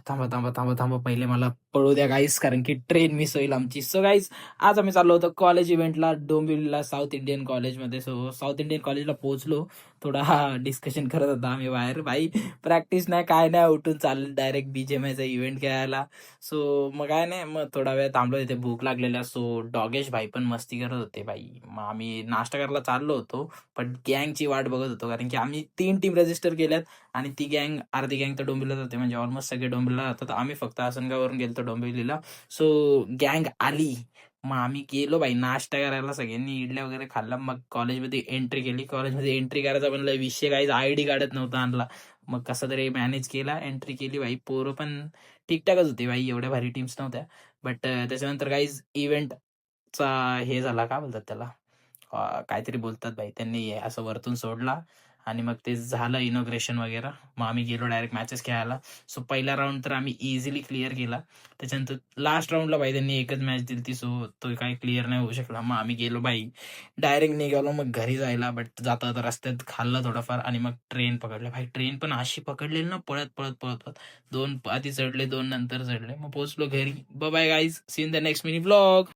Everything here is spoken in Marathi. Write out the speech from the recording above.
थांबा थांबा थांबा थांबा, पहिले मला पळू द्या गाईस, कारण की ट्रेन मिस होईल आमची. सो गाईस, आज आम्ही चाललो होतो कॉलेज इव्हेंटला डोंबिवलीला, साऊथ इंडियन कॉलेजमध्ये. सो साऊथ इंडियन कॉलेजला पोहोचलो. थोडा डिस्कशन करत होता आम्ही बाहेर. भाई प्रॅक्टिस नाही काय नाही, उठून चाललं डायरेक्ट बीजीएमआयचा इव्हेंट खेळायला. सो मग काय नाही, मग थोडा वेळ थांबलो तिथे, भूक लागलेला. सो डॉगेश भाई पण मस्ती करत होते भाई. मग आम्ही नाश्ता करायला चाललो होतो, पण गँगची वाट बघत होतो, कारण की आम्ही 3 टीम रजिस्टर केल्यात आणि ती गँग, अर्धी गँग तर डोंबिवलीला जाते, म्हणजे ऑलमोस्ट सगळे डोंबिवलीला जातात. आम्ही फक्त आसनगाववरून गेलतो डोंबिवलीला. सो गँग आली. मग आम्ही गेलो भाई नाश्ता करायला, सगळ्यांनी इडल्या वगैरे खाल्ला. मग कॉलेजमध्ये एंट्री केली. कॉलेजमध्ये एंट्री करायचा पण लय विषय, काही आयडी काढत नव्हता आणला. मग कसं तरी मॅनेज केला, एंट्री केली भाई. पोरं पण ठीकठाकच होती भाई, एवढ्या भारी टीम्स नव्हत्या. बट त्याच्यानंतर काहीच इव्हेंटचा हे झाला, काय बोलतात त्याला, काहीतरी बोलतात भाई, त्यांनी असं वरतून सोडला आणि मग ते झालं इनॉग्रेशन वगैरे. मग आम्ही गेलो डायरेक्ट मॅचेस खेळायला. सो पहिला राऊंड तर आम्ही इझिली क्लिअर केला. त्याच्यानंतर लास्ट राऊंडला भाई त्यांनी एकच मॅच दिली ती, सो तो काही क्लिअर नाही होऊ शकला. मग आम्ही गेलो भाई, डायरेक्ट निघालो मग घरी जायला. बट जाता जाता रस्त्यात खाल्लं थोडंफार आणि मग ट्रेन पकडलं भाई. ट्रेन पण अशी पकडलेली ना, पळत पळत पळत पळत, 2 आधी चढले, 2 नंतर चढले, मग पोहोचलो घरी. Bye guys, see in the next mini blog.